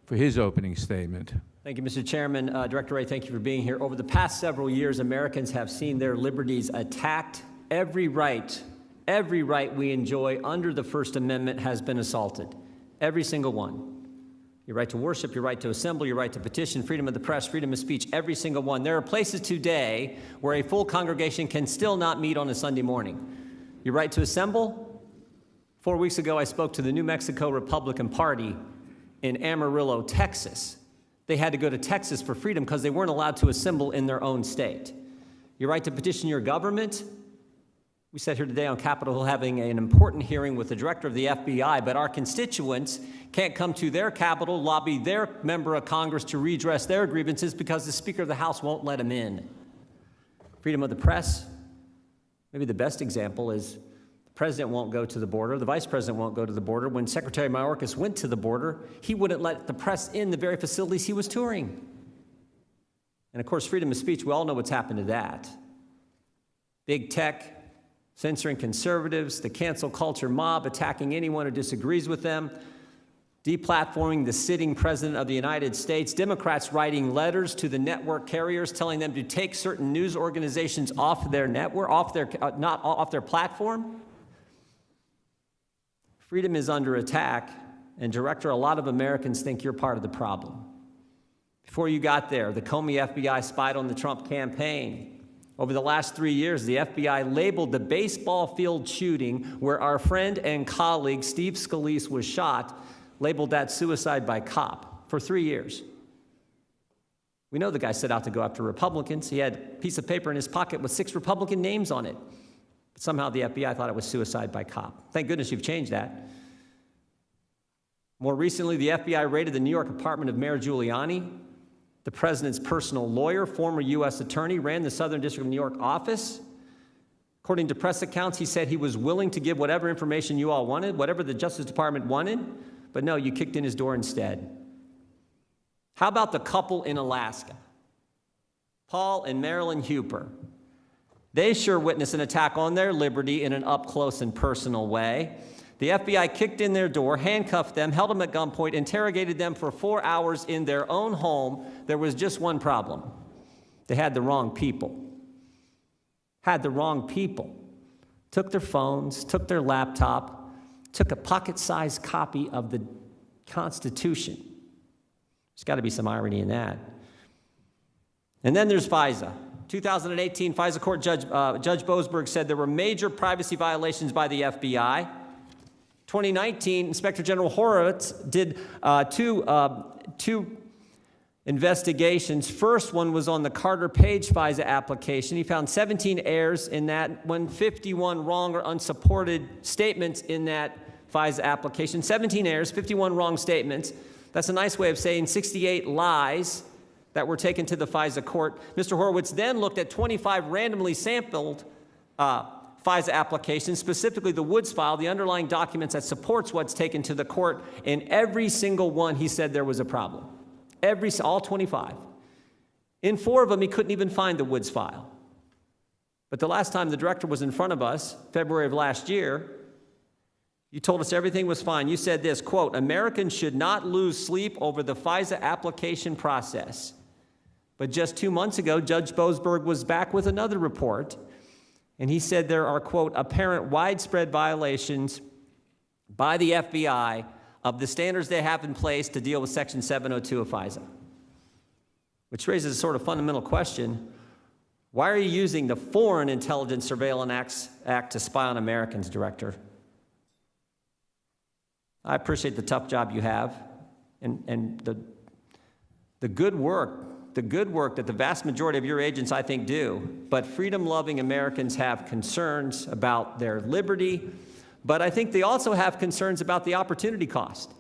for his opening statement. Thank you, Mr. Chairman. Director Wray, thank you for being here. Over the past several years, Americans have seen their liberties attacked. Every right we enjoy under the First Amendment has been assaulted. Every single one. Your right to worship, your right to assemble, your right to petition, freedom of the press, freedom of speech, every single one. There are places today where a full congregation can still not meet on a Sunday morning. Your right to assemble? 4 weeks ago, I spoke to the New Mexico Republican Party in Amarillo, Texas. They had to go to Texas for freedom because they weren't allowed to assemble in their own state. Your right to petition your government? We sat here today on Capitol Hill having an important hearing with the director of the FBI, but our constituents can't come to their Capitol, lobby their member of Congress to redress their grievances because the Speaker of the House won't let them in. Freedom of the press? Maybe the best example is the president won't go to the border, the vice president won't go to the border. When Secretary Mayorkas went to the border, he wouldn't let the press in the very facilities he was touring. And of course, freedom of speech, we all know what's happened to that. Big tech censoring conservatives, the cancel culture mob attacking anyone who disagrees with them, deplatforming the sitting president of the United States, Democrats writing letters to the network carriers telling them to take certain news organizations off their network, not off their platform. Freedom is under attack, and Director, a lot of Americans think you're part of the problem. Before you got there, the Comey FBI spied on the Trump campaign. Over the last 3 years, the FBI labeled the baseball field shooting where our friend and colleague Steve Scalise was shot, labeled that suicide by cop for 3 years. We know the guy set out to go after Republicans. He had a piece of paper in his pocket with 6 Republican names on it. But somehow the FBI thought it was suicide by cop. Thank goodness you've changed that. More recently, the FBI raided the New York apartment of Mayor Giuliani. The president's personal lawyer, former U.S. attorney, ran the Southern District of New York office. According to press accounts, he said he was willing to give whatever information you all wanted, whatever the Justice Department wanted, but no, you kicked in his door instead. How about the couple in Alaska, Paul and Marilyn Huper? They sure witnessed an attack on their liberty in an up-close and personal way. The FBI kicked in their door, handcuffed them, held them at gunpoint, interrogated them for 4 hours in their own home. There was just one problem. They had the wrong people. Had the wrong people. Took their phones, took their laptop, took a pocket-sized copy of the Constitution. There's got to be some irony in that. And then there's FISA. 2018, FISA court Judge Boasberg said there were major privacy violations by the FBI. 2019, Inspector General Horowitz did two investigations. First one was on the Carter Page FISA application. He found 17 errors in that, 51 wrong or unsupported statements in that FISA application. 17 errors, 51 wrong statements. That's a nice way of saying 68 lies that were taken to the FISA court. Mr. Horowitz then looked at 25 randomly sampled FISA applications, specifically the Woods file, the underlying documents that supports what's taken to the court. In every single one, he said there was a problem. All 25. In 4 of them, he couldn't even find the Woods file. But the last time the director was in front of us, February of last year, you told us everything was fine. You said this, quote, "Americans should not lose sleep over the FISA application process." But just 2 months ago, Judge Boasberg was back with another report, and he said there are, quote, "apparent widespread violations by the FBI of the standards they have in place to deal with Section 702 of FISA." Which raises a sort of fundamental question. Why are you using the Foreign Intelligence Surveillance Act to spy on Americans, Director? I appreciate the tough job you have and the good work that the vast majority of your agents, I think, do. But freedom-loving Americans have concerns about their liberty, but I think they also have concerns about the opportunity cost.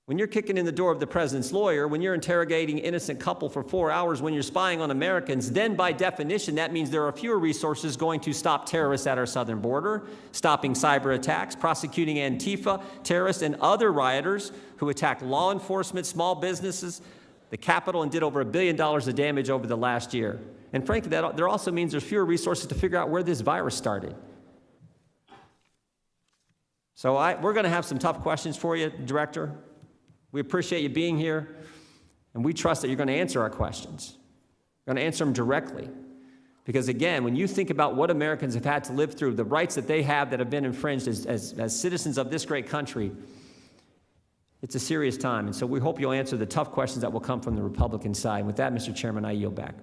When you're kicking in the door of the president's lawyer, when you're interrogating an innocent couple for 4 hours, when you're spying on Americans, then by definition, that means there are fewer resources going to stop terrorists at our southern border, stopping cyber attacks, prosecuting Antifa, terrorists, and other rioters who attacked law enforcement, small businesses, the Capitol, and did over $1 billion of damage over the last year. And frankly, that there also means there's fewer resources to figure out where this virus started. So we're going to have some tough questions for you, Director. We appreciate you being here, and we trust that you're going to answer our questions. You're going to answer them directly. Because again, when you think about what Americans have had to live through, the rights that they have that have been infringed as citizens of this great country, it's a serious time. And so we hope you'll answer the tough questions that will come from the Republican side. With that, Mr. Chairman, I yield back.